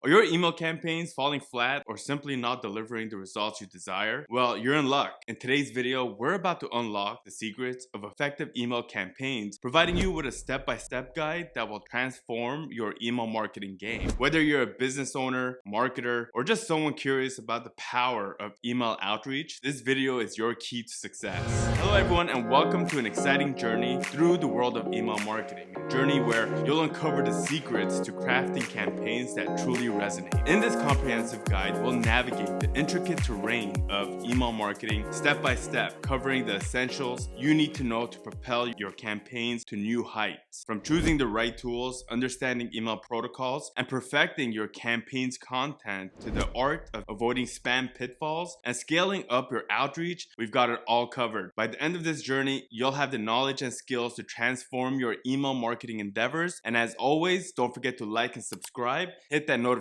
Are your email campaigns falling flat or simply not delivering the results you desire? Well, you're in luck. In today's video, we're about to unlock the secrets of effective email campaigns, providing you with a step-by-step guide that will transform your email marketing game. Whether you're a business owner, marketer, or just someone curious about the power of email outreach, this video is your key to success. Hello everyone, and welcome to an exciting journey through the world of email marketing. A journey where you'll uncover the secrets to crafting campaigns that truly resonate. In this comprehensive guide, we'll navigate the intricate terrain of email marketing step by step, covering the essentials you need to know to propel your campaigns to new heights. From choosing the right tools, understanding email protocols, and perfecting your campaign's content to the art of avoiding spam pitfalls and scaling up your outreach, we've got it all covered. By the end of this journey, you'll have the knowledge and skills to transform your email marketing endeavors. And as always, don't forget to like and subscribe, hit that notification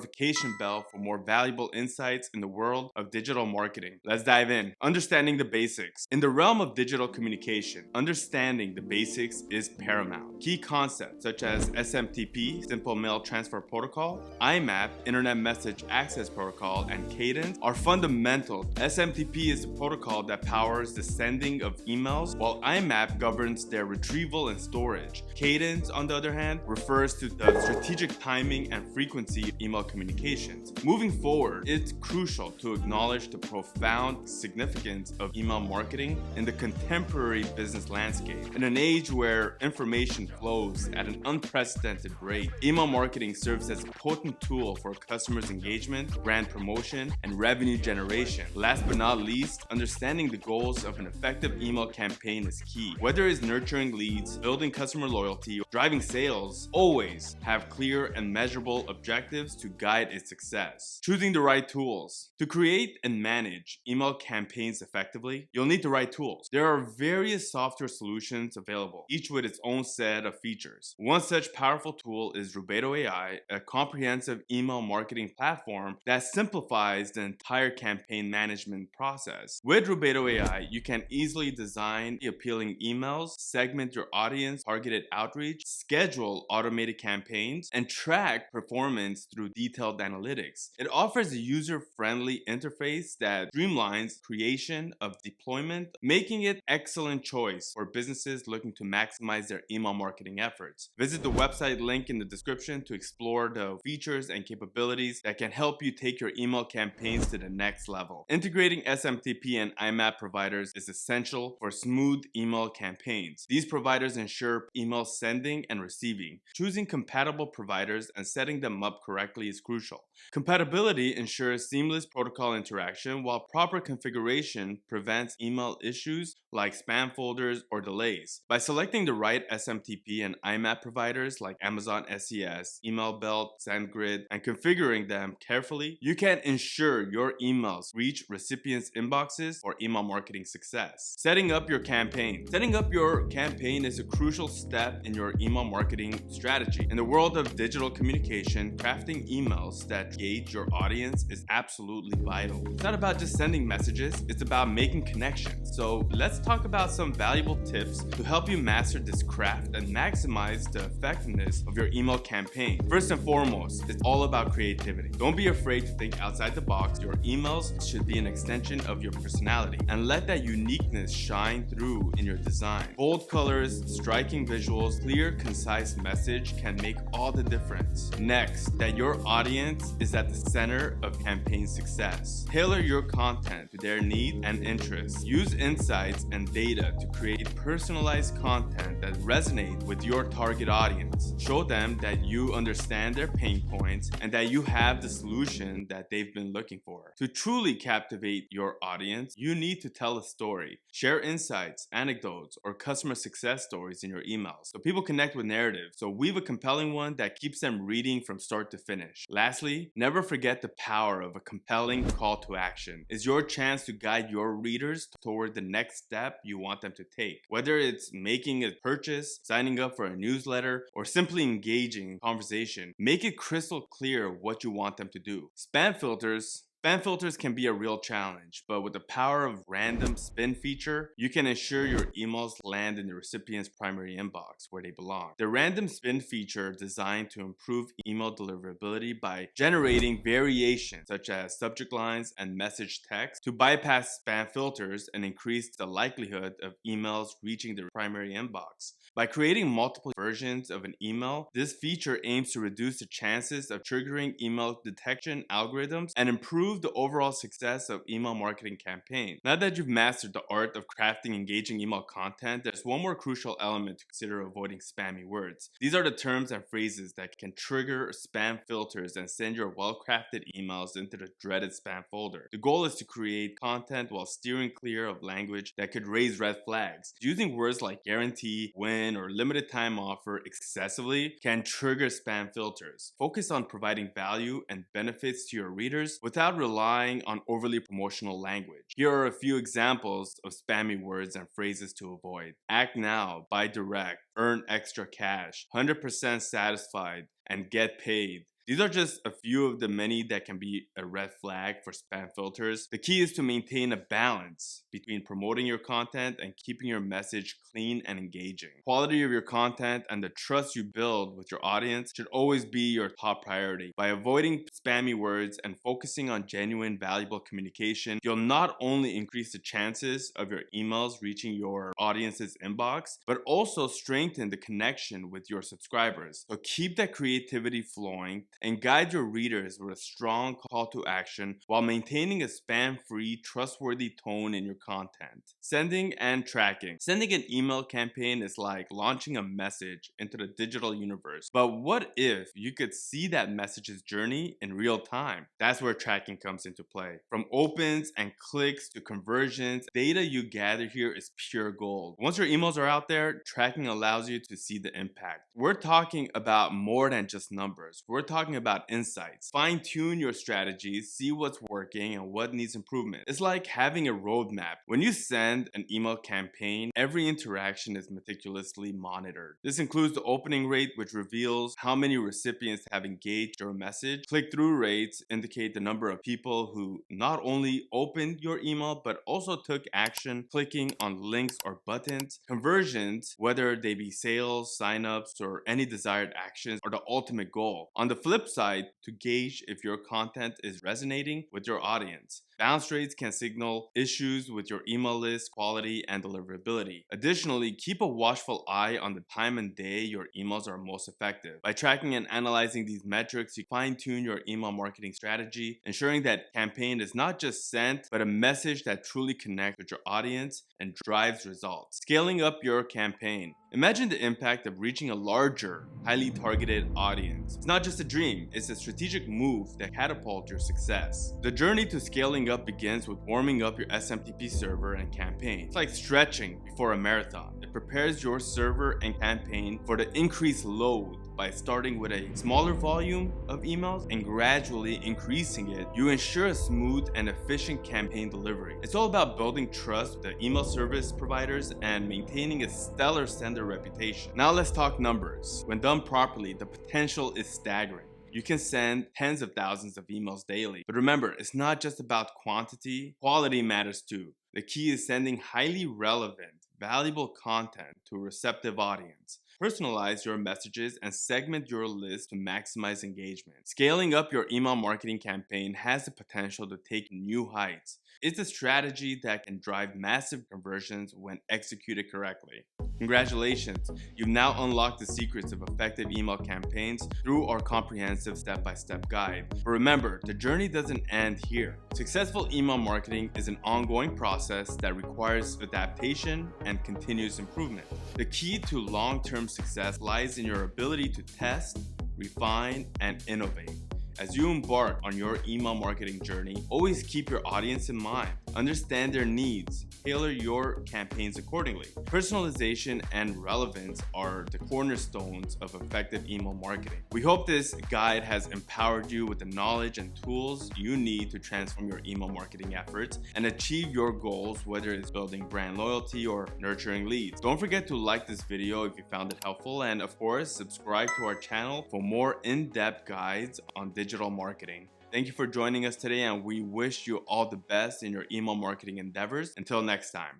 bell for more valuable insights in the world of digital marketing. Let's dive in. Understanding the basics. In the realm of digital communication, understanding the basics is paramount. Key concepts such as SMTP, Simple Mail Transfer Protocol, IMAP, Internet Message Access Protocol, and Cadence are fundamental. SMTP is the protocol that powers the sending of emails, while IMAP governs their retrieval and storage. Cadence, on the other hand, refers to the strategic timing and frequency of email communications. Moving forward, it's crucial to acknowledge the profound significance of email marketing in the contemporary business landscape. In an age where information flows at an unprecedented rate, email marketing serves as a potent tool for customers' engagement, brand promotion, and revenue generation. Last but not least, understanding the goals of an effective email campaign is key. Whether it's nurturing leads, building customer loyalty, or driving sales, always have clear and measurable objectives to guide its success. Choosing the right tools. To create and manage email campaigns effectively, you'll need the right tools. There are various software solutions available, each with its own set of features. One such powerful tool is Rubedo Ai, a comprehensive email marketing platform that simplifies the entire campaign management process. With Rubedo Ai, you can easily design appealing emails, segment your audience, targeted outreach, schedule automated campaigns, and track performance through detailed analytics. It offers a user-friendly interface that streamlines creation of deployment, making it an excellent choice for businesses looking to maximize their email marketing efforts. Visit the website link in the description to explore the features and capabilities that can help you take your email campaigns to the next level. Integrating SMTP and IMAP providers is essential for smooth email campaigns. These providers ensure email sending and receiving. Choosing compatible providers and setting them up correctly is crucial. Compatibility ensures seamless protocol interaction, while proper configuration prevents email issues like spam folders or delays. By selecting the right SMTP and IMAP providers like Amazon SES, EmailBelt, SendGrid, and configuring them carefully, you can ensure your emails reach recipients' inboxes for email marketing success. Setting up your campaign. Setting up your campaign is a crucial step in your email marketing strategy. In the world of digital communication, crafting emails that engage your audience is absolutely vital. It's not about just sending messages, it's about making connections. So let's talk about some valuable tips to help you master this craft and maximize the effectiveness of your email campaign. First and foremost, it's all about creativity. Don't be afraid to think outside the box. Your emails should be an extension of your personality, and let that uniqueness shine through in your design. Bold colors, striking visuals, clear, concise message can make all the difference. Next, that your audience is at the center of campaign success. Tailor your content to their needs and interests. Use insights and data to create personalized content that resonates with your target audience. Show them that you understand their pain points and that you have the solution that they've been looking for. To truly captivate your audience, you need to tell a story. Share insights, anecdotes, or customer success stories in your emails so people connect with narratives. So weave a compelling one that keeps them reading from start to finish. Lastly, never forget the power of a compelling call to action. It's your chance to guide your readers toward the next step you want them to take. Whether it's making a purchase, signing up for a newsletter, or simply engaging in conversation, make it crystal clear what you want them to do. Spam filters Spam filters can be a real challenge, but with the power of random spin feature, you can ensure your emails land in the recipient's primary inbox where they belong. The random spin feature designed to improve email deliverability by generating variations such as subject lines and message text to bypass spam filters and increase the likelihood of emails reaching the primary inbox. By creating multiple versions of an email, this feature aims to reduce the chances of triggering email detection algorithms and improve the overall success of email marketing campaigns. Now that you've mastered the art of crafting engaging email content, there's one more crucial element to consider avoiding spammy words. These are the terms and phrases that can trigger spam filters and send your well-crafted emails into the dreaded spam folder. The goal is to create content while steering clear of language that could raise red flags. Using words like guarantee, win, or limited time offer excessively can trigger spam filters. Focus on providing value and benefits to your readers without relying on overly promotional language. Here are a few examples of spammy words and phrases to avoid. Act now, buy direct, earn extra cash, 100% satisfied, and get paid. These are just a few of the many that can be a red flag for spam filters. The key is to maintain a balance between promoting your content and keeping your message clean and engaging. Quality of your content and the trust you build with your audience should always be your top priority. By avoiding spammy words and focusing on genuine, valuable communication, you'll not only increase the chances of your emails reaching your audience's inbox, but also strengthen the connection with your subscribers. So keep that creativity flowing and guide your readers with a strong call to action while maintaining a spam-free, trustworthy tone in your content. Sending and tracking. Sending an email campaign is like launching a message into the digital universe. But what if you could see that message's journey in real time? That's where tracking comes into play. From opens and clicks to conversions, data you gather here is pure gold. Once your emails are out there, tracking allows you to see the impact. We're talking about more than just numbers. We're talking about insights. Fine-tune your strategies, see what's working and what needs improvement. It's like having a roadmap. When you send an email campaign, every interaction is meticulously monitored. This includes the opening rate, which reveals how many recipients have engaged your message. Click-through rates indicate the number of people who not only opened your email, but also took action clicking on links or buttons. Conversions, whether they be sales, signups, or any desired actions, are the ultimate goal. On the flip side, to gauge if your content is resonating with your audience. Bounce rates can signal issues with your email list, quality, and deliverability. Additionally, keep a watchful eye on the time and day your emails are most effective. By tracking and analyzing these metrics, you fine-tune your email marketing strategy, ensuring that campaign is not just sent, but a message that truly connects with your audience and drives results. Scaling up your campaign. Imagine the impact of reaching a larger, highly targeted audience. It's not just a dream, it's a strategic move that catapults your success. The journey to scaling up begins with warming up your SMTP server and campaign. It's like stretching before a marathon. It prepares your server and campaign for the increased load. By starting with a smaller volume of emails and gradually increasing it, you ensure a smooth and efficient campaign delivery. It's all about building trust with the email service providers and maintaining a stellar sender reputation. Now let's talk numbers. When done properly, the potential is staggering. You can send tens of thousands of emails daily. But remember, it's not just about quantity, quality matters too. The key is sending highly relevant, valuable content to a receptive audience. Personalize your messages and segment your list to maximize engagement. Scaling up your email marketing campaign has the potential to take new heights. It's a strategy that can drive massive conversions when executed correctly. Congratulations, you've now unlocked the secrets of effective email campaigns through our comprehensive step-by-step guide. But remember, the journey doesn't end here. Successful email marketing is an ongoing process that requires adaptation and continuous improvement. The key to long-term success lies in your ability to test, refine, and innovate. As you embark on your email marketing journey, always keep your audience in mind. Understand their needs. Tailor your campaigns accordingly. Personalization and relevance are the cornerstones of effective email marketing. We hope this guide has empowered you with the knowledge and tools you need to transform your email marketing efforts and achieve your goals, whether it's building brand loyalty or nurturing leads. Don't forget to like this video if you found it helpful, and of course, subscribe to our channel for more in-depth guides on digital marketing. Thank you for joining us today, and we wish you all the best in your email marketing endeavors. Until next time.